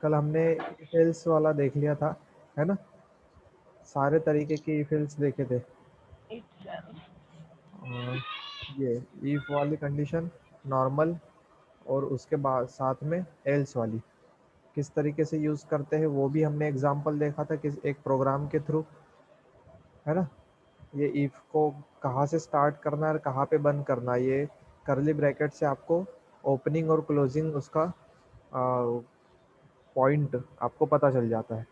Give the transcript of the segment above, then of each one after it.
कल हमने if else वाला देख लिया था, है ना? सारे तरीके के if else देखे थे। ये if वाली कंडीशन नॉर्मल, और उसके बाद साथ में else वाली किस तरीके से यूज़ करते हैं वो भी हमने एग्जाम्पल देखा था किस एक प्रोग्राम के थ्रू, है ना? ये इफ को कहाँ से स्टार्ट करना है और कहाँ पे बंद करना है, ये करली ब्रैकेट से आपको ओपनिंग और क्लोजिंग उसका पॉइंट आपको पता चल जाता है।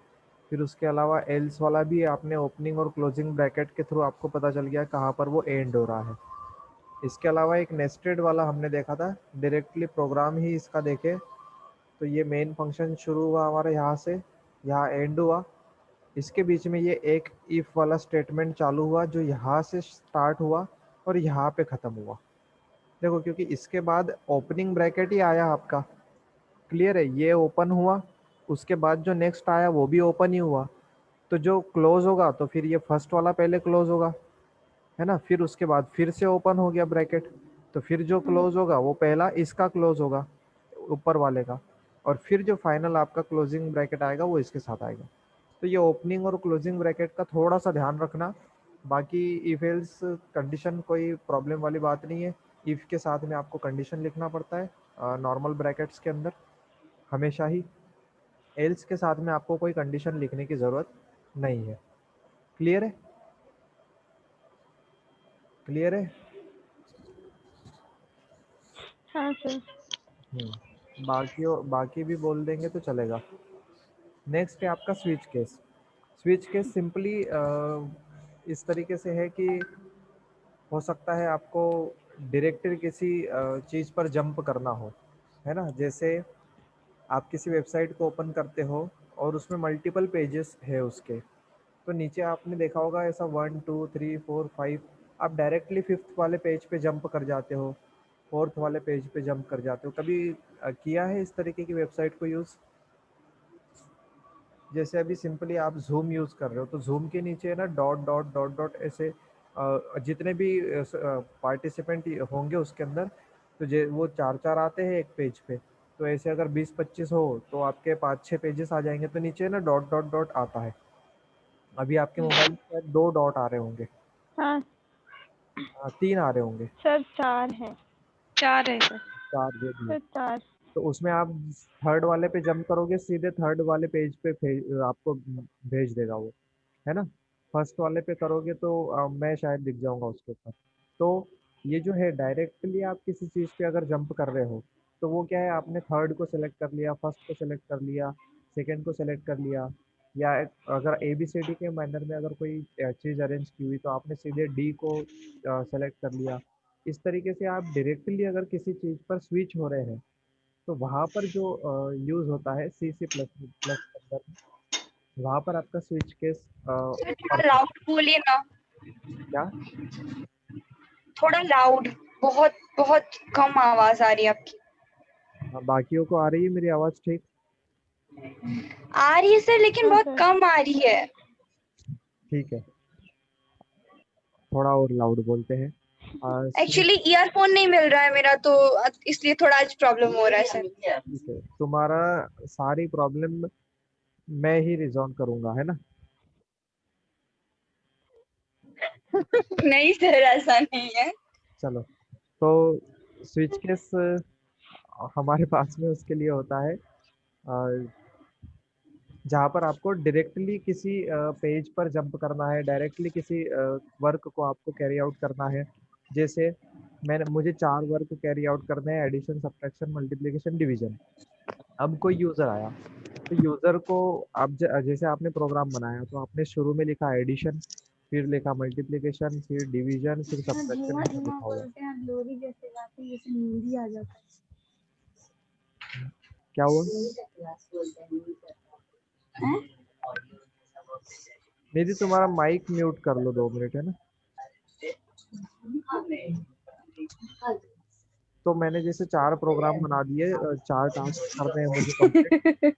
फिर उसके अलावा एल्स वाला भी आपने ओपनिंग और क्लोजिंग ब्रैकेट के थ्रू आपको पता चल गया कहाँ पर वो एंड हो रहा है। इसके अलावा एक नेस्टेड वाला हमने देखा था, डायरेक्टली प्रोग्राम ही इसका देखे तो ये मेन फंक्शन शुरू हुआ हमारा यहाँ से, यहाँ एंड हुआ, इसके बीच में ये एक इफ वाला स्टेटमेंट चालू हुआ जो यहाँ से स्टार्ट हुआ और यहाँ पे ख़त्म हुआ। देखो क्योंकि इसके बाद ओपनिंग ब्रैकेट ही आया आपका, क्लियर है? ये ओपन हुआ, उसके बाद जो नेक्स्ट आया वो भी ओपन ही हुआ, तो जो क्लोज होगा तो फिर ये फर्स्ट वाला पहले क्लोज होगा, है ना? फिर उसके बाद फिर से ओपन हो गया ब्रैकेट, तो फिर जो क्लोज होगा वो पहला इसका क्लोज होगा, ऊपर वाले का, और फिर जो फाइनल आपका क्लोजिंग ब्रैकेट आएगा वो इसके साथ आएगा। तो ये ओपनिंग और क्लोजिंग ब्रैकेट का थोड़ा सा ध्यान रखना। बाकी इफ एल्स कंडीशन कोई प्रॉब्लम वाली बात नहीं है। इफ के साथ में आपको कंडीशन लिखना पड़ता है नॉर्मल ब्रैकेट्स के अंदर हमेशा ही, एल्स के साथ में आपको कोई कंडीशन लिखने की ज़रूरत नहीं है। क्लियर है? क्लियर है? हाँ सर। बाकी भी बोल देंगे तो चलेगा। नेक्स्ट है आपका switch case. Switch case simply इस तरीके से है कि हो सकता है आपको डायरेक्टली किसी चीज़ पर जंप करना हो, है ना? जैसे आप किसी वेबसाइट को ओपन करते हो और उसमें मल्टीपल पेजेस है उसके, तो नीचे आपने देखा होगा ऐसा 1 2 3 4 5, आप डायरेक्टली फिफ्थ वाले पेज पे जंप कर जाते हो, फोर्थ वाले पेज पे जंप कर जाते हो। कभी किया है इस तरीके की वेबसाइट को यूज़? जैसे अभी सिंपली आप ज़ूम यूज़ कर रहे हो तो ज़ूम के नीचे ना डॉट डॉट डॉट डॉट ऐसे जितने भी पार्टिसिपेंट होंगे उसके अंदर, तो वो चार चार आते हैं एक पेज पे, तो ऐसे अगर 20-25 हो तो आपके 5-6 पेजेस आ जाएंगे, तो नीचे ना डॉट डॉट डॉट आता है। अभी आपके मोबाइल में 2 डॉट आ रहे होंगे, हाँ 3 आ रहे होंगे, सर, 4 है। 4 है सर। 4 जो भी है। सर 4। तो उसमें आप थर्ड वाले पे जंप करोगे सीधे थर्ड वाले पेज पे आपको भेज देगा वो, है ना? फर्स्ट वाले पे करोगे तो मैं शायद दिख जाऊंगा उसके ऊपर। तो ये जो है डायरेक्टली आप किसी चीज़ पे अगर जंप कर रहे हो तो वो क्या है, आपने थर्ड को सेलेक्ट कर लिया, फर्स्ट को सेलेक्ट कर लिया, सेकंड को सेलेक्ट कर लिया, या अगर ए बी सी डी के मैनर में अगर कोई चीज़ अरेंज की हुई तो आपने सीधे डी को सेलेक्ट कर लिया। इस तरीके से आप डायरेक्टली अगर किसी चीज़ पर स्विच हो रहे हैं तो वहाँ पर जो यूज़ होता है सी सी प्लस प्लस के अंदर, वहाँ पर आपका स्विच केस थोड़ा लाउड बोलिए ना, क्या? थोड़ा लाउड। बहुत बहुत कम आवाज आ रही है आपकी। बाकियों को आ रही है मेरी आवाज़ ठीक? आ रही है सर, लेकिन हाँ बहुत सर। कम आ रही है। ठीक है, थोड़ा और लाउड बोलते हैं। एक्चुअली ईयरफोन नहीं मिल रहा है मेरा, तो इसलिए थोड़ा आज प्रॉब्लम हो रहा है सर। ठीक है, तुम्हारा सारी प्रॉब्लम मैं ही रिजॉल्व करूंगा, है ना? नहीं सर, ऐसा नहीं है। चलो, तो स्विच केस हमारे पास में उसके लिए होता है जहाँ पर आपको डायरेक्टली किसी पेज पर जंप करना है, डायरेक्टली किसी वर्क को आपको कैरी आउट करना है। जैसे मुझे 4 वर्क कैरी आउट करने हैं, एडिशन, सब्ट्रैक्शन, मल्टीप्लिकेशन, डिवीजन। अब कोई यूज़र आया तो यूज़र को आप जैसे आपने प्रोग्राम बनाया तो आपने शुरू में लिखा एडिशन, फिर लिखा मल्टीप्लिकेशन, फिर डिवीजन, फिर सब्ट्रैक्शन, ऐसा लिखा होगा। लोरी जैसे गाते हैं, जैसे नींद ही आ जाता क्या हुआ? है। निधि तुम्हारा माइक म्यूट कर लो 2 मिनट, है ना? तो मैंने जैसे 4 प्रोग्राम बना दिए, 4 टास्क करने हैं मुझे कंप्लीट।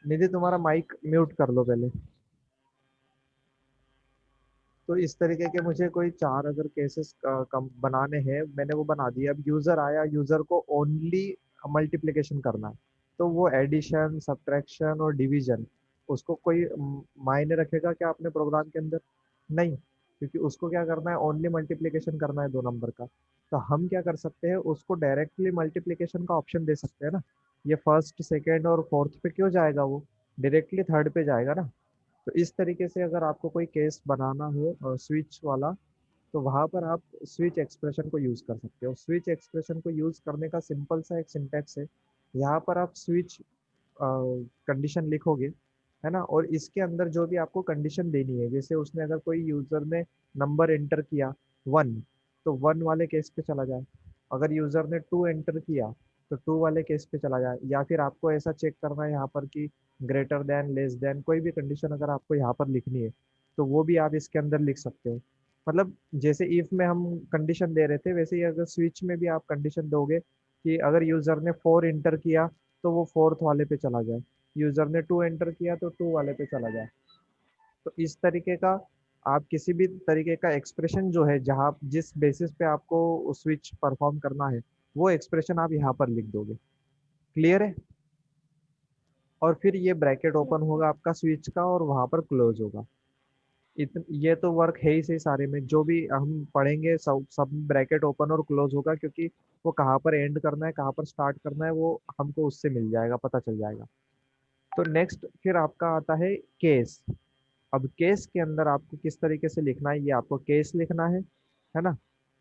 निधि तुम्हारा माइक म्यूट कर लो पहले। तो इस तरीके के मुझे कोई 4 अगर केसेस कम बनाने हैं, मैंने वो बना दिया। अब यूजर आया, यूजर को ओनली मल्टीप्लिकेशन करना है, तो वो एडिशन, सब्ट्रैक्शन और डिवीजन, उसको कोई मायने रखेगा क्या अपने प्रोग्राम के अंदर? नहीं, क्योंकि उसको क्या करना है, ओनली मल्टीप्लिकेशन करना है 2 नंबर का। तो हम क्या कर सकते हैं, उसको डायरेक्टली मल्टीप्लिकेशन का ऑप्शन दे सकते हैं ना। ये फर्स्ट, सेकेंड और फोर्थ पे क्यों जाएगा, वो डायरेक्टली थर्ड पे जाएगा ना। तो इस तरीके से अगर आपको कोई केस बनाना हो स्विच वाला, तो वहाँ पर आप स्विच एक्सप्रेशन को यूज़ कर सकते हो। स्विच एक्सप्रेशन को यूज़ करने का सिंपल सा एक सिंटैक्स है। यहाँ पर आप स्विच कंडीशन लिखोगे, है ना, और इसके अंदर जो भी आपको कंडीशन देनी है, जैसे उसने अगर कोई यूज़र ने नंबर एंटर किया 1, तो 1 वाले केस पे चला जाए। अगर यूज़र ने 2 एंटर किया तो 2 वाले केस पे चला जाए। या फिर आपको ऐसा चेक करना है यहाँ पर कि ग्रेटर देन, लेस देन, कोई भी कंडीशन अगर आपको यहाँ पर लिखनी है तो वो भी आप इसके अंदर लिख सकते हो। मतलब जैसे इफ में हम कंडीशन दे रहे थे, वैसे ही अगर स्विच में भी आप कंडीशन दोगे कि अगर यूज़र ने 4 एंटर किया तो वो फोर्थ वाले पे चला जाए, यूज़र ने 2 एंटर किया तो 2 वाले पे चला जाए। तो इस तरीके का आप किसी भी तरीके का एक्सप्रेशन जो है, जहाँ जिस बेसिस पे आपको स्विच परफॉर्म करना है, वो एक्सप्रेशन आप यहाँ पर लिख दोगे। क्लियर है? और फिर ये ब्रैकेट ओपन होगा आपका स्विच का और वहां पर क्लोज होगा। ये तो वर्क है ही सही, सारे में जो भी हम पढ़ेंगे सब सब ब्रैकेट ओपन और क्लोज होगा, क्योंकि वो कहाँ पर एंड करना है, कहाँ पर स्टार्ट करना है, वो हमको उससे मिल जाएगा, पता चल जाएगा। तो नेक्स्ट फिर आपका आता है केस। अब केस के अंदर आपको किस तरीके से लिखना है, ये आपको केस लिखना है ना।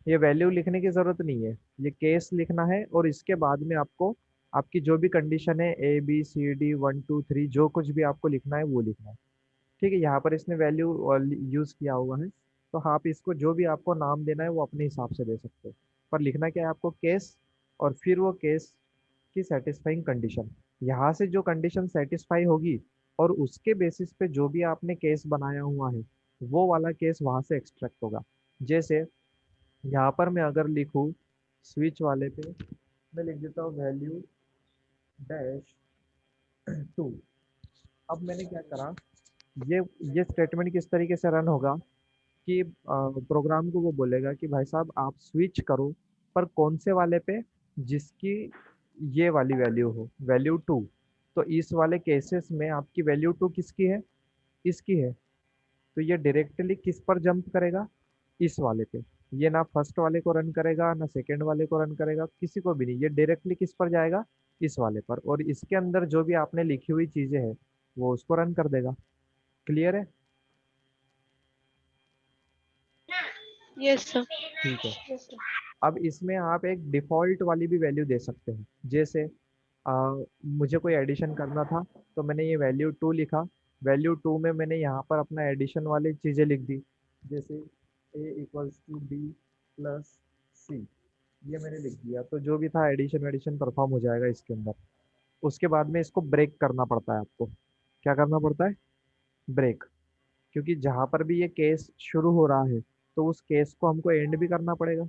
ये वैल्यू लिखने की जरूरत नहीं है, ये केस लिखना है, और इसके बाद में आपको आपकी जो भी कंडीशन है ABCD 1 2 3, जो कुछ भी आपको लिखना है वो लिखना है। ठीक है, यहाँ पर इसने वैल्यू यूज किया हुआ है, तो आप इसको जो भी आपको नाम देना है वो अपने हिसाब से दे सकते हो। पर लिखना क्या है आपको, केस, और फिर वो केस की सेटिस्फाइंग कंडीशन। यहाँ से जो कंडीशन सेटिस्फाई होगी और उसके बेसिस पे जो भी आपने केस बनाया हुआ है, वो वाला केस वहाँ से एक्सट्रैक्ट होगा। जैसे यहाँ पर मैं अगर लिखूँ स्विच वाले पे, मैं लिख देता हूँ वैल्यू डैश 2। अब मैंने क्या करा, ये ये स्टेटमेंट किस तरीके से रन होगा कि प्रोग्राम को वो बोलेगा कि भाई साहब आप स्विच करो, पर कौन से वाले पे, जिसकी ये वाली वैल्यू हो, वैल्यू 2। तो इस वाले केसेस में आपकी वैल्यू 2 किसकी है, इसकी है। तो ये डायरेक्टली किस पर जंप करेगा, इस वाले पे। ये ना फर्स्ट वाले को रन करेगा, ना सेकंड वाले को रन करेगा, किसी को भी नहीं, ये डायरेक्टली किस पर जाएगा, इस वाले पर, और इसके अंदर जो भी आपने लिखी हुई चीजें हैं वो उसको रन कर देगा। क्लियर है? Yes sir. ठीक है। अब इसमें आप एक डिफ़ॉल्ट वाली भी वैल्यू दे सकते हैं। जैसे मुझे कोई एडिशन करना था, तो मैंने ये वैल्यू 2 लिखा। वैल्यू 2 में मैंने यहाँ पर अपना एडिशन वाली चीज़ें लिख दी, जैसे A = B + C, ये मैंने लिख दिया। तो जो भी था एडिशन वेडिशन परफॉर्म हो जाएगा इसके अंदर। उसके बाद में इसको ब्रेक करना पड़ता है आपको। क्या करना पड़ता है? ब्रेक। क्योंकि जहाँ पर भी ये केस शुरू हो रहा है, तो उस केस को हमको एंड भी करना पड़ेगा,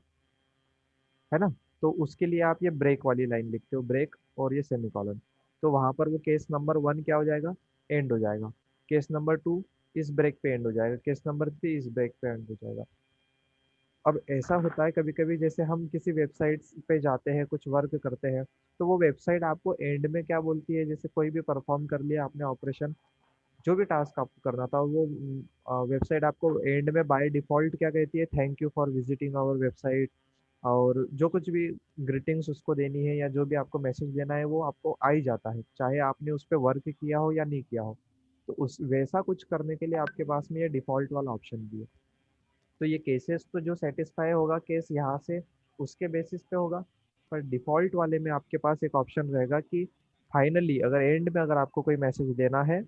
है ना। तो उसके लिए आप ये ब्रेक वाली लाइन लिखते हो, ब्रेक और ये सेमीकोलन। तो वहां पर वो केस नंबर 1 क्या हो जाएगा, एंड हो जाएगा। केस नंबर 2 इस ब्रेक पे एंड हो जाएगा, केस नंबर 3 इस ब्रेक पे एंड हो जाएगा। अब ऐसा होता है कभी कभी, जैसे हम किसी वेबसाइट पे जाते हैं, कुछ वर्क करते हैं, तो वो वेबसाइट आपको एंड में क्या बोलती है, जैसे कोई भी परफॉर्म कर लिया आपने ऑपरेशन, जो भी टास्क आपको करना था, वो वेबसाइट आपको एंड में बाय डिफॉल्ट क्या कहती है, thank you for visiting our website. और जो कुछ भी ग्रीटिंग्स उसको देनी है, या जो भी आपको मैसेज देना है, वो आपको आ ही जाता है, चाहे आपने उस पर वर्क किया हो या नहीं किया हो। तो उस वैसा कुछ करने के लिए आपके पास में ये डिफ़ॉल्ट वाला ऑप्शन भी है। तो ये केसेस तो जो सेटिस्फाई होगा केस यहाँ से, उसके बेसिस पे होगा। पर डिफ़ॉल्ट वाले में आपके पास एक ऑप्शन रहेगा कि फाइनली अगर एंड में अगर आपको कोई मैसेज देना है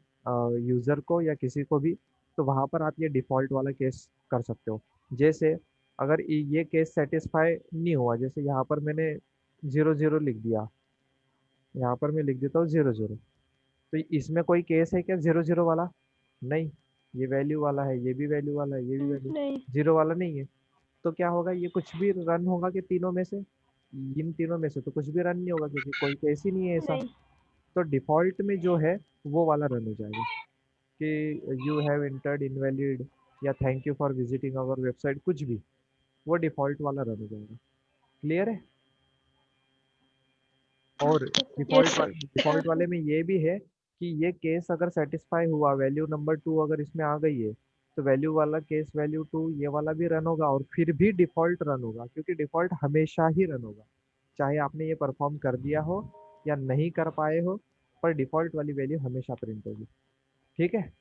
यूज़र को या किसी को भी, तो वहाँ पर आप ये डिफ़ॉल्ट वाला केस कर सकते हो। जैसे अगर ये केस सेटिस्फाई नहीं हुआ, जैसे यहाँ पर मैंने 0 0 लिख दिया, यहाँ पर मैं लिख देता हूँ 0 0, तो इसमें कोई केस है क्या 0 0 वाला? नहीं, ये वैल्यू वाला है, ये भी वैल्यू वाला है, ये भी वैल्यू, नहीं। जीरो वाला नहीं है। तो क्या होगा, ये कुछ भी रन होगा कि तीनों में से, इन तीनों में से तो कुछ भी रन नहीं होगा, क्योंकि कोई केस ही नहीं है ऐसा। नहीं। तो डिफ़ॉल्ट में जो है वो वाला रन हो जाएगा कि यू हैव इंटर्ड इनवैलिड, या thank you for visiting our website, कुछ भी, वो डिफ़ॉल्ट वाला रन हो जाएगा। क्लियर है? और Yes, sir. डिफॉल्ट वाले में ये भी है कि ये केस अगर सेटिस्फाई हुआ, वैल्यू नंबर 2 अगर इसमें आ गई है, तो वैल्यू वाला केस वैल्यू 2 ये वाला भी रन होगा और फिर भी डिफॉल्ट रन होगा, क्योंकि डिफॉल्ट हमेशा ही रन होगा, चाहे आपने ये परफॉर्म कर दिया हो या नहीं कर पाए हो, पर डिफॉल्ट वाली वैल्यू हमेशा प्रिंट होगी। ठीक है,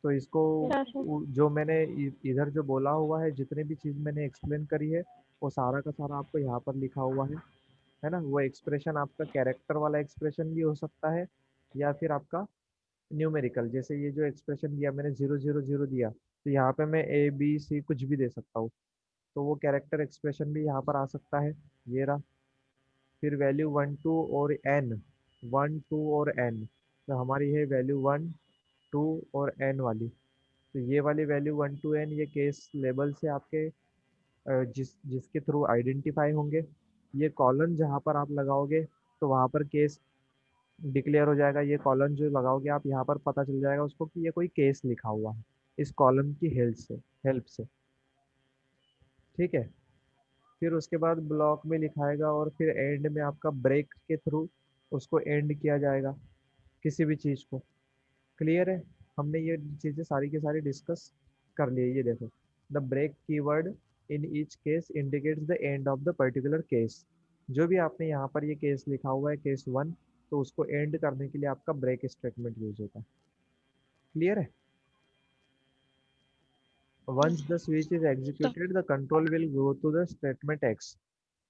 तो इसको Yeah, sir. जो मैंने इधर जो बोला हुआ है, जितने भी चीज़ मैंने एक्सप्लेन करी है, वो सारा का सारा आपको यहाँ पर लिखा हुआ है ना। वो एक्सप्रेशन आपका कैरेक्टर वाला एक्सप्रेशन भी हो सकता है, या फिर आपका न्यूमेरिकल, जैसे ये जो एक्सप्रेशन दिया मैंने 0 0 0 दिया, तो यहाँ पे मैं ए बी सी कुछ भी दे सकता हूँ, तो वो कैरेक्टर एक्सप्रेशन भी यहाँ पर आ सकता है। ये रहा। फिर वैल्यू 1 2 और एन, 1 2 और एन, तो हमारी है वैल्यू 1 2 और एन वाली। तो ये वाली वैल्यू 1 to n ये केस लेबल से आपके जिसके थ्रू आइडेंटिफाई होंगे। ये कॉलन जहाँ पर आप लगाओगे तो वहाँ पर केस डिक्लेयर हो जाएगा। ये कॉलन जो लगाओगे आप, यहाँ पर पता चल जाएगा उसको कि ये कोई केस लिखा हुआ है इस कॉलम की हेल्प से। ठीक है, फिर उसके बाद ब्लॉक में लिखाएगा और फिर एंड में आपका ब्रेक के थ्रू उसको एंड किया जाएगा किसी भी चीज़ को। क्लियर है? हमने ये चीज़ें सारी की सारी डिस्कस कर ली है। ये देखो, the break keyword in each case indicates the end of the particular case. जो भी आपने यहाँ पर ये केस लिखा हुआ है केस 1, तो उसको एंड करने के लिए आपका ब्रेक स्टेटमेंट यूज होता है। क्लियर है? Once the switch is So, executed the control will go to the statement X.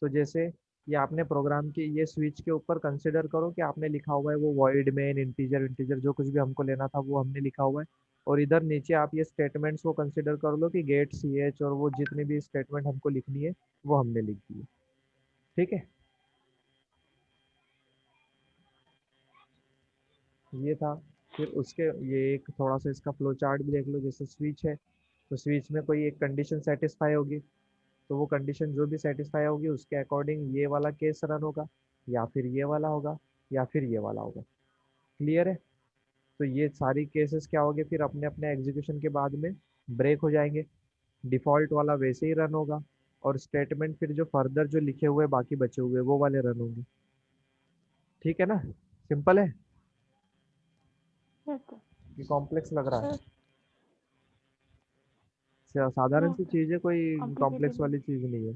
तो जैसे ये आपने प्रोग्राम की ये स्विच के ऊपर कंसिडर करो कि आपने लिखा हुआ है वो वॉइड मेन इंटीजर इंटीजर जो कुछ भी हमको लेना था वो हमने लिखा हुआ है, और इधर नीचे आप ये स्टेटमेंट्स को कंसिडर कर लो कि गेट सी एच और वो जितनी भी स्टेटमेंट हमको लिखनी है वो हमने लिख दी है। ठीक है, ये था। फिर उसके ये एक थोड़ा सा इसका फ्लो चार्ट भी देख लो। जैसे स्विच है, तो स्विच में कोई एक कंडीशन सेटिस्फाई होगी, तो वो कंडीशन जो भी सेटिस्फाई होगी उसके अकॉर्डिंग ये वाला केस रन होगा, या फिर ये वाला होगा, या फिर ये वाला होगा। क्लियर है? तो ये सारी केसेस क्या होंगे, फिर अपने अपने एग्जीक्यूशन के बाद में ब्रेक हो जाएंगे। डिफॉल्ट वाला वैसे ही रन होगा, और स्टेटमेंट फिर जो फर्दर जो लिखे हुए बाकी बचे हुए वो वाले रन होंगे। ठीक है ना? सिंपल है yes, sir. कि कॉम्प्लेक्स लग रहा है? Sir, साधारण no, सी sir. चीज़ है, कोई Complicated. कॉम्प्लेक्स वाली चीज़ नहीं है।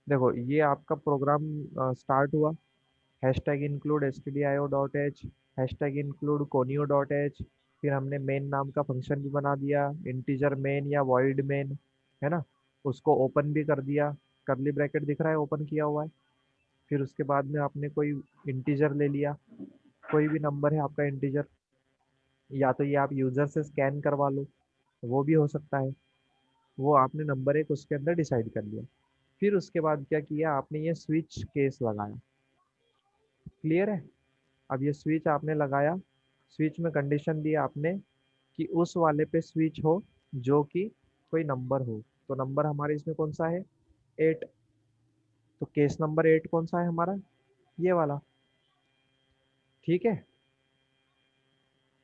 देखो, ये आपका प्रोग्राम स्टार्ट हुआ, hashtag include stdio.h, hashtag include conio.h, फिर हमने मेन नाम का फंक्शन भी बना दिया, इंटीजर मेन या वॉइड मेन, है ना। उसको ओपन भी कर दिया, करली ब्रैकेट दिख रहा है ओपन किया हुआ है। फिर उसके बाद में आपने कोई इंटीजर ले लिया, कोई भी नंबर है आपका इंटीजर, या तो ये आप यूज़र से स्कैन करवा लो, वो भी हो सकता है। वो आपने नंबर एक उसके अंदर डिसाइड कर लिया। फिर उसके बाद क्या किया आपने, ये स्विच केस लगाया। क्लियर है? अब ये स्विच आपने लगाया, स्विच में कंडीशन दी आपने कि उस वाले पे स्विच हो जो कि कोई नंबर हो। तो नंबर हमारे इसमें कौन सा है? 8। तो केस नंबर 8 कौन सा है हमारा? ये वाला। ठीक है?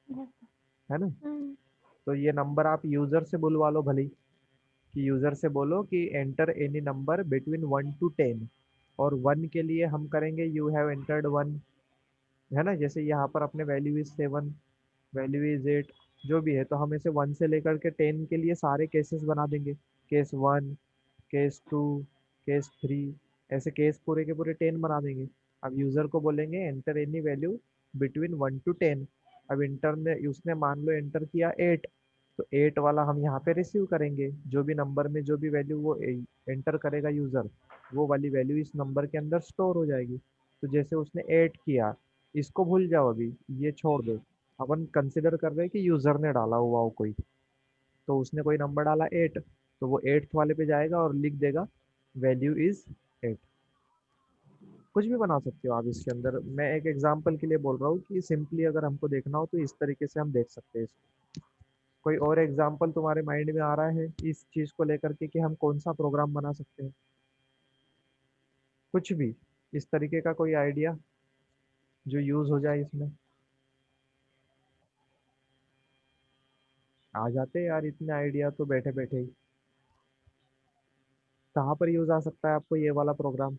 Yes, sir. है ना? Mm. तो ये नंबर आप यूजर से बुलवा लो भले ही, कि यूजर से बोलो कि enter any number between 1 to 10, और 1 के लिए हम करेंगे यू हैव एंटर्ड 1, है ना। जैसे यहाँ पर अपने वैल्यू इज 7, वैल्यू इज 8, जो भी है, तो हम इसे 1 से लेकर के 10 के लिए सारे केसेस बना देंगे। केस 1, केस 2, केस 3, ऐसे केस पूरे के पूरे 10 बना देंगे। अब यूज़र को बोलेंगे enter any value between 1 to 10। अब इंटर ने उसने मान लो एंटर किया 8, तो 8 वाला हम यहाँ पे रिसीव करेंगे। जो भी नंबर में जो भी वैल्यू वो एंटर करेगा यूज़र, वो वाली वैल्यू इस नंबर के अंदर स्टोर हो जाएगी। तो जैसे उसने 8 किया, इसको भूल जाओ अभी, ये छोड़ दो। अपन कंसिडर कर रहे हैं कि यूज़र ने डाला हुआ हो कोई, तो उसने कोई नंबर डाला 8, तो वो 8th वाले पे जाएगा और लिख देगा वैल्यू इज 8। कुछ भी बना सकते हो आप इसके अंदर। मैं एक एग्जांपल के लिए बोल रहा हूँ कि सिंपली अगर हमको देखना हो तो इस तरीके से हम देख सकते हैं इसको। कोई और एग्जांपल तुम्हारे माइंड में आ रहा है इस चीज़ को लेकर के कि हम कौन सा प्रोग्राम बना सकते हैं? कुछ भी इस तरीके का कोई आइडिया जो यूज़ हो जाए इसमें? आ जाते हैं यार इतने आइडिया तो बैठे बैठे ही। कहाँ पर यूज आ सकता है आपको ये वाला प्रोग्राम?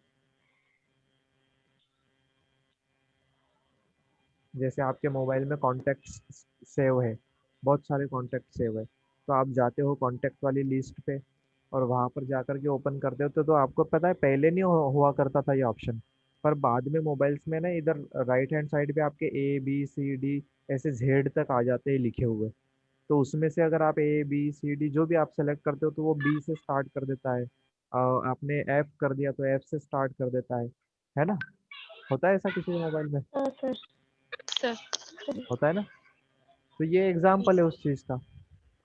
जैसे आपके मोबाइल में कॉन्टैक्ट्स सेव है, बहुत सारे कॉन्टैक्ट सेव है, तो आप जाते हो कॉन्टैक्ट वाली लिस्ट पे और वहां पर जाकर के ओपन करते हो तो आपको पता है पहले नहीं हुआ करता था ये ऑप्शन, पर बाद में मोबाइल्स में ना इधर राइट हैंड साइड पे आपके A B C D ऐसे Z तक आ जाते हैं लिखे हुए। तो उसमें से अगर आप A B C D जो भी आप सेलेक्ट करते हो तो वो B से स्टार्ट कर देता है। आपने F कर दिया तो F से स्टार्ट कर देता है ना? होता है ऐसा किसी के मोबाइल में? हाँ सर। सर। सर। होता है ना? तो ये एग्जाम्पल है उस चीज का।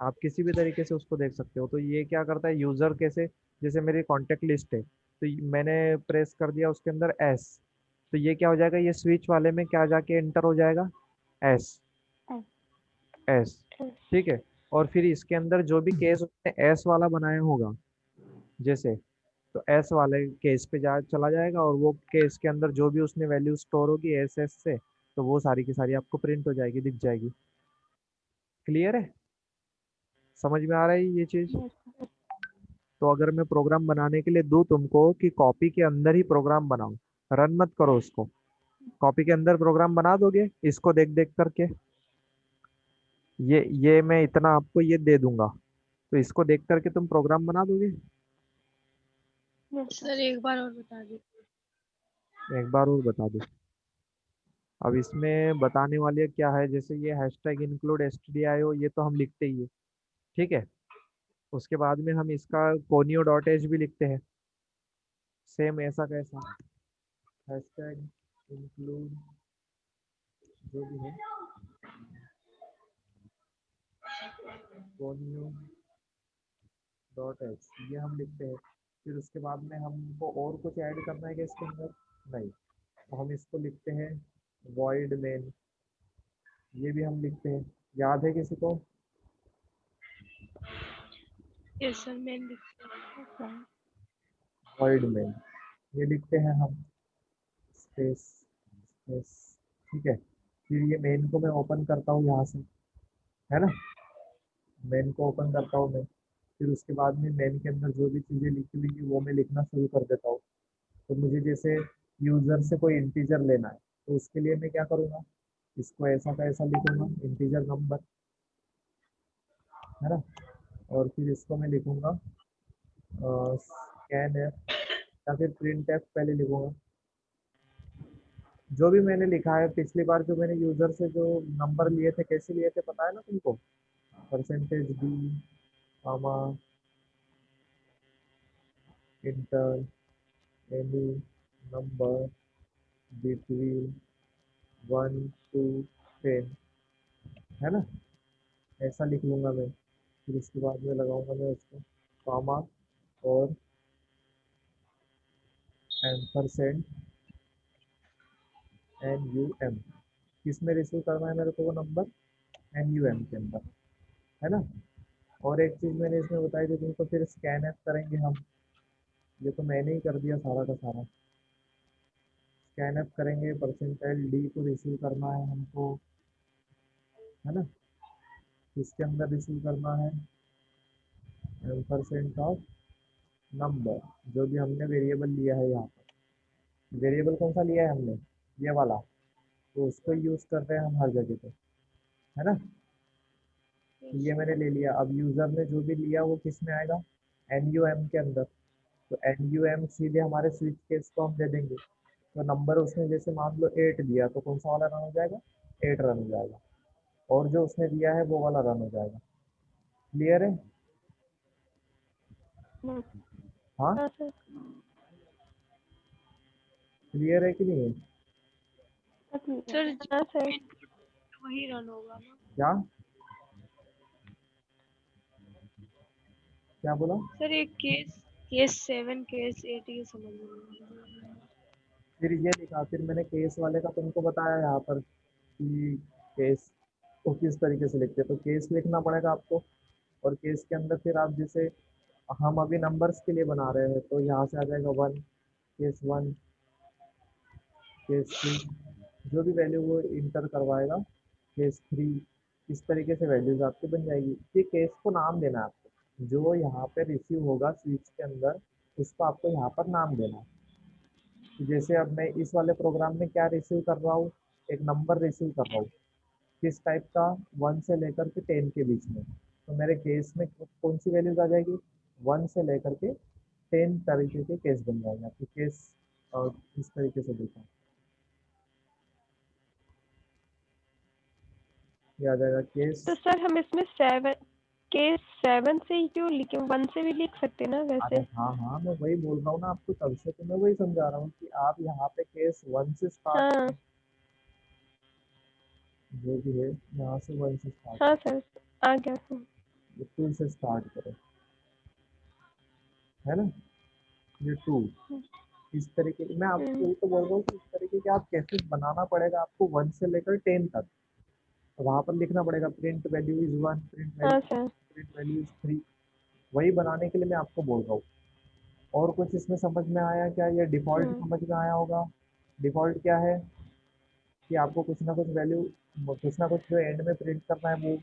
आप किसी भी तरीके से उसको देख सकते हो। तो ये क्या करता है यूजर कैसे, जैसे मेरी कॉन्टेक्ट लिस्ट है तो मैंने प्रेस कर दिया उसके अंदर S, तो ये क्या हो जाएगा, ये स्विच वाले में क्या जाके एंटर हो जाएगा, S। एस। S S. ठीक है। और फिर इसके अंदर जो भी केस उसने S वाला बनाया होगा जैसे, तो S वाले केस पे जा चला जाएगा और वो केस के अंदर जो भी उसने वैल्यू स्टोर होगी SS से, तो वो सारी की सारी आपको प्रिंट हो जाएगी, दिख जाएगी। क्लियर है? समझ में आ रहा है ये चीज? Yes sir. तो अगर मैं प्रोग्राम बनाने के लिए दूं तुमको कि कॉपी के अंदर ही प्रोग्राम बनाओ, रन मत करो उसको, कॉपी के अंदर प्रोग्राम बना दोगे इसको देख देख करके, ये मैं इतना आपको ये दे दूंगा, तो इसको देख करके तुम प्रोग्राम बना दोगे? Yes sir. सर एक बार और बता दीजिए। एक बार और बता दो। अब इसमें बताने वाले क्या है, जैसे ये हैशटैग इंक्लूड stdio ये तो हम लिखते ही है, ठीक है। उसके बाद में हम इसका conio.h भी लिखते हैं, सेम ऐसा कैसा, हैशटैग इंक्लूड जो भी है conio डॉट एच ये हम लिखते हैं। फिर उसके बाद में हमको और कुछ ऐड करना है क्या इसके अंदर? नहीं। तो हम इसको लिखते हैं void main, ये भी हम लिखते हैं, याद है किसी को? यस सर मैं यस सर। void main ये लिखते हैं हम, स्पेस स्पेस, ठीक है। फिर ये मेन को मैं ओपन करता हूँ यहाँ से, है ना, मेन को ओपन करता हूँ मैं। फिर उसके बाद में मेन के अंदर जो भी चीज़ें लिखी हुई है वो मैं लिखना शुरू कर देता हूँ। तो मुझे जैसे यूज़र से कोई इंटीजर लेना है तो उसके लिए मैं क्या करूँगा, इसको ऐसा का ऐसा लिखूंगा इंटीजर नंबर, है ना। और फिर इसको मैं लिखूंगा स्कैन एफ या फिर प्रिंट एफ पहले लिखूंगा। जो भी मैंने लिखा है पिछली बार जो मैंने यूजर से जो नंबर लिए थे कैसे लिए थे पता है ना तुमको, %d comma enter any number between 1 to 10, है ना, ऐसा लिख लूंगा मैं। फिर उसके बाद में लगाऊंगा मैं उसको कामा और एम्परसेंड NUM, किस में रिसीव करना है मेरे को वो नंबर, NUM के अंदर, है ना। और एक चीज़ मैंने इसमें बताई थी तुमको, फिर स्कैन ऐप करेंगे हम, ये तो मैंने ही कर दिया सारा का सारा। स्कैन ऐप करेंगे %d को रिसीव करना है हमको, है ना। इसके अंदर रिसीव करना है % ऑफ नंबर, जो भी हमने वेरिएबल लिया है यहाँ पर, वेरिएबल कौन सा लिया है हमने, ये वाला, तो उसको यूज़ कर रहे हैं हम हर जगह पे, है ना। तो ये मैंने ले लिया। अब यूज़र ने जो भी लिया वो किस में आएगा, NUM के अंदर। तो NUM सीधे हमारे स्विच केस को हम दे देंगे। तो नंबर उसने जैसे मान लो 8 दिया तो कौन सा वाला रन हो जाएगा, 8 रन हो जाएगा। और जो उसने दिया है वो वाला रन हो जाएगा। क्लियर है? हाँ, हाँ सर। क्लियर है कि नहीं है? सर हाँ सर। वही रन होगा ना। क्या क्या बोला? सर एक केस केस 7 केस 8 ये समझ में नहीं आया। फिर ये लिखा, फिर मैंने केस वाले का तुमको बताया यहाँ पर कि केस को किस तरीके से लिखते हैं, तो केस लिखना पड़ेगा आपको। और केस के अंदर फिर आप जैसे हम अभी नंबर्स के लिए बना रहे हैं तो यहाँ से आ जाएगा 1, केस 1, केस 3, जो भी वैल्यू वो इंटर करवाएगा, केस 3, इस तरीके से वैल्यूज आपकी बन जाएगी। ये केस को नाम देना है आपको, जो यहाँ पे रिसीव होगा स्विच के अंदर उसको आपको यहाँ पर नाम देना है। तो जैसे अब मैं इस वाले प्रोग्राम में क्या रिसीव कर रहा हूँ, एक नंबर रिसीव कर रहा हूँ, किस टाइप का, 1 से लेकर के 10 के बीच में। तो मेरे केस में कौन सी वैल्यूज आ जाएगी, 1 से लेकर के 10 तरीके के केस बन जाएगा। तो केस और इस तरीके से देखो, ये आ जाएगा केस। तो सर हम इसमें 7 केस 7 से ही क्यों लिखे, 1 से भी लिख सकते ना अरे वैसे। हाँ हाँ, मैं वही बोल रहा हूँ ना आपको, तब से तो मैं वही समझा रहा हूँ कि आप यहाँ पे केस 1 से स्टार्ट हाँ करें, जो भी है यहाँ से 1 से स्टार्ट हाँ करें, सर, आ गया। 2 से स्टार्ट करें, है ना, ये 2। इस तरीके मैं आपको हम्म, यही तो बोल रहा हूँ कि इस तरीके के आप कैसे बनाना पड़ेगा आपको 1 से लेकर 10 तक। तो वहां पर लिखना पड़ेगा प्रिंट वैल्यू इज 1, हाँ सर। Print value is 3। वही बनाने के लिए मैं आपको बोल रहा हूँ। और कुछ इसमें समझ में आया क्या, ये डिफॉल्ट हम्म समझ में आया होगा। डिफॉल्ट क्या है कि आपको कुछ ना कुछ वैल्यू, कुछ ना कुछ जो एंड में प्रिंट करना है वो।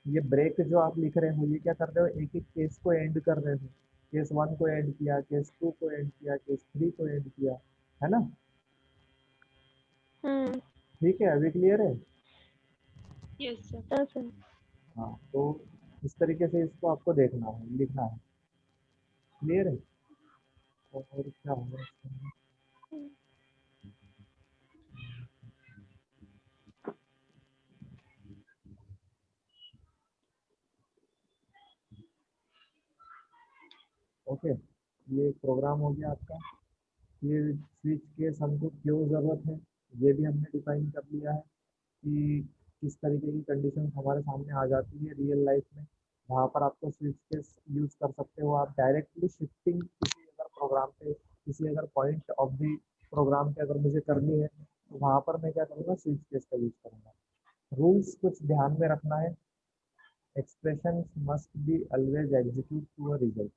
ये ब्रेक जो आप लिख रहे हो, ये क्या कर रहे हो, एक एक केस को एंड कर रहे हो। केस 1 को एंड किया, केस 2 को एंड किया, केस 3 को एंड किया, है ना। हम्म, ठीक है, अभी क्लियर है। Yes sir. हाँ सर। हाँ, तो इस तरीके से इसको आपको देखना है, लिखना है। क्लियर है। और क्या होगा इसके अंदर? ओके, ये एक प्रोग्राम हो गया आपका। ये स्विच केस हमको क्यों ज़रूरत है, ये भी हमने डिफाइन कर लिया है कि किस तरीके की कंडीशन हमारे सामने आ जाती है रियल लाइफ में। वहाँ पर आपको स्विच केस यूज़ कर सकते हो आप डायरेक्टली शिफ्टिंग किसी अगर प्रोग्राम पे, किसी अगर पॉइंट ऑफ द प्रोग्राम पे अगर मुझे करनी है, तो वहाँ पर मैं क्या करूँगा, स्विच केस का यूज़ करूँगा। रूल्स कुछ ध्यान में रखना है। Expression must be always execute to a result.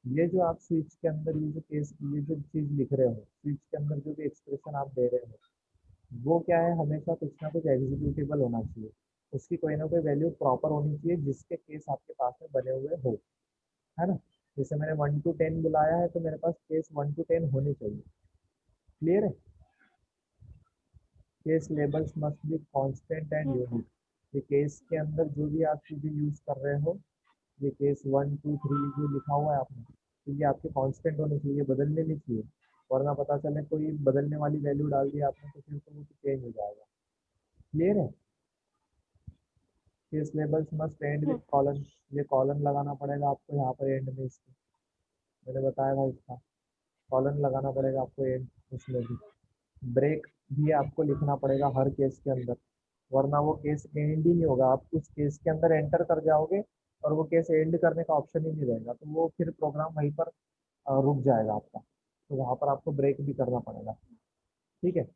ये जो आप स्विच के अंदर ये जो केस, ये जो चीज़ लिख रहे हो, स्विच के अंदर जो भी एक्सप्रेशन आप दे रहे हो, वो क्या है, हमेशा कुछ ना कुछ एग्जीक्यूटेबल होना चाहिए। उसकी कोई ना कोई वैल्यू प्रॉपर होनी चाहिए जिसके केस आपके पास में बने हुए हो, है ना। जैसे मैंने 1 to 10 बुलाया है, तो मेरे पास केस 1 to 10 होने चाहिए। क्लियर है। Case labels must be constant and hmm, unique. ये केस के अंदर जो भी आप चीज़ें यूज़ कर रहे हो, ये केस 1 2 3 जो लिखा हुआ है आपने, तो ये आपके कांस्टेंट होने चाहिए, बदलने नहीं चाहिए। वरना पता चले कोई बदलने वाली वैल्यू डाल दी आपने, तो फिर तो वो चेंज हो जाएगा। क्लियर है। Case labels must and with hmm, colon. ये कॉलन लगाना पड़ेगा आपको यहाँ पर एंड में इसके, मैंने बताया था इसका कॉलन लगाना पड़ेगा आपको एंड उसमें भी। ब्रेक भी आपको लिखना पड़ेगा हर केस के अंदर, वरना वो केस एंड ही नहीं होगा। आप उस केस के अंदर एंटर कर जाओगे और वो केस एंड करने का ऑप्शन ही नहीं रहेगा, तो वो फिर प्रोग्राम वहीं पर रुक जाएगा आपका। तो वहाँ पर आपको ब्रेक भी करना पड़ेगा। ठीक है।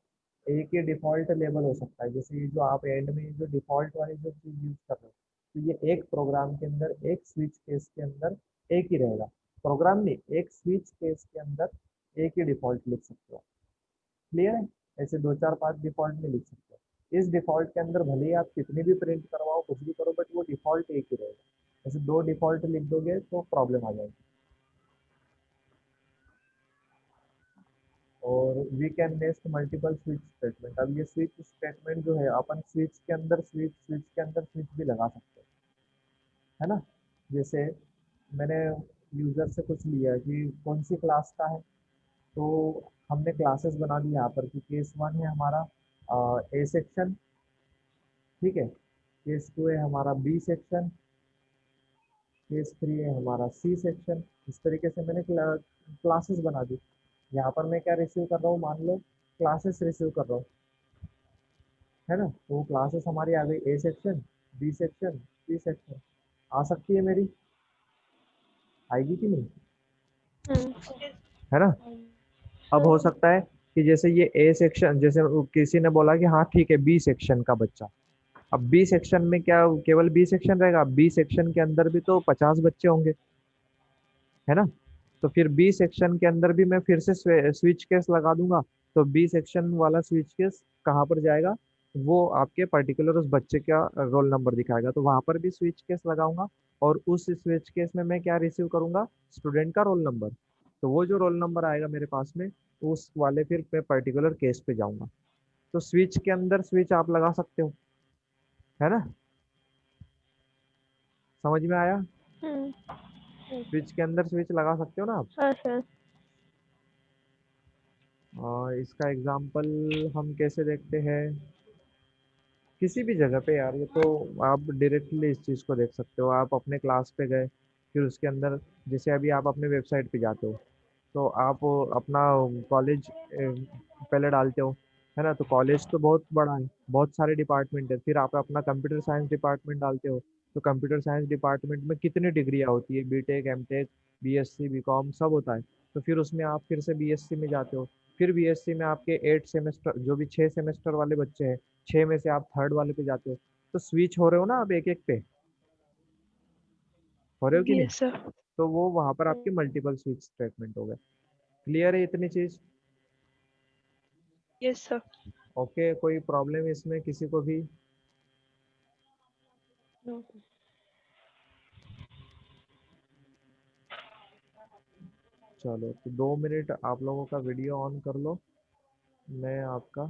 एक ही डिफ़ॉल्ट लेबल हो सकता है, जैसे ये जो आप एंड में जो डिफ़ॉल्ट वाली जो चीज़ यूज़ कर रहे हो, तो ये एक प्रोग्राम के अंदर, एक स्विच केस के अंदर एक ही रहेगा। प्रोग्राम नहीं, एक स्विच केस के अंदर एक ही डिफ़ॉल्ट लिख सकते हो। क्लियर है। ऐसे दो चार पांच डिफ़ॉल्ट में लिख सकते हो। इस डिफ़ॉल्ट के अंदर भले ही आप कितनी भी प्रिंट करवाओ, कुछ भी करो, बट वो डिफ़ॉल्ट एक ही रहेगा। ऐसे दो डिफ़ॉल्ट लिख दोगे तो प्रॉब्लम आ जाएगी। और we can nest multiple switch statement. अब ये स्विच स्टेटमेंट जो है, अपन स्विच के अंदर स्विच, स्विच के अंदर स्विच भी लगा सकते हैं, है ना। जैसे मैंने यूजर से कुछ लिया कि कौन सी क्लास का है, तो हमने क्लासेस बना दी यहाँ पर कि केस 1 है हमारा ए सेक्शन, ठीक है। केस 2 है हमारा बी सेक्शन, केस 3 है हमारा सी सेक्शन। इस तरीके से मैंने क्लासेस बना दी। यहाँ पर मैं क्या रिसीव कर रहा हूँ, मान लो क्लासेस रिसीव कर रहा हूँ, है ना। तो वो क्लासेस हमारी आ गई, A section, B section, C section. आ सकती है मेरी, आएगी कि नहीं, हम्म, है ना। अब हो सकता है कि जैसे ये ए सेक्शन, जैसे किसी ने बोला कि हाँ ठीक है बी सेक्शन का बच्चा, अब बी सेक्शन में क्या केवल बी सेक्शन रहेगा, बी सेक्शन के अंदर भी तो 50 बच्चे होंगे, है ना। तो फिर बी सेक्शन के अंदर भी मैं फिर से स्विच केस लगा दूंगा। तो बी सेक्शन वाला स्विच केस कहाँ पर जाएगा, वो आपके पर्टिकुलर उस बच्चे का रोल नंबर दिखाएगा, तो वहां पर भी स्विच केस लगाऊंगा। और उस स्विच केस में मैं क्या रिसीव करूंगा, स्टूडेंट का रोल नंबर। तो वो जो रोल नंबर आएगा मेरे पास में, उस वाले फिर मैं पर्टिकुलर केस पे जाऊंगा। तो स्विच के अंदर स्विच आप लगा सकते हो, है ना? समझ में आया? हम्म। स्विच के अंदर स्विच लगा सकते हो ना आप। हाँ सर। और इसका एग्जांपल हम कैसे देखते हैं, किसी भी जगह पे यार, ये तो आप डायरेक्टली इस चीज़ को देख सकते हो। आप अपने क्लास पे गए, फिर उसके अंदर, जैसे अभी आप अपने वेबसाइट पे जाते हो, तो आप अपना कॉलेज पहले डालते हो, है ना? तो कॉलेज तो बहुत बड़ा है, बहुत सारे डिपार्टमेंट है। फिर आप अपना कंप्यूटर साइंस डिपार्टमेंट डालते हो, तो कंप्यूटर साइंस डिपार्टमेंट में कितनी डिग्रियाँ होती है, बीटेक, एमटेक, बीएससी, बीकॉम सब होता है। तो फिर उसमें आप फिर से बीएससी में जाते हो। फिर बीएससी में आपके 8 सेमेस्टर, जो भी 6 सेमेस्टर वाले बच्चे हैं, 6 में से आप थर्ड वाले पे जाते हो। तो स्विच हो रहे हो ना आप एक एक पे, हो रहे हो कि नहीं? Yes sir. तो वो वहां पर आपके मल्टीपल स्विच स्टेटमेंट हो गए। क्लियर है इतनी चीज? Yes sir. ओके, कोई प्रॉब्लम इसमें किसी को भी? चलो, तो 2 मिनट आप लोगों का वीडियो ऑन कर लो, मैं आपका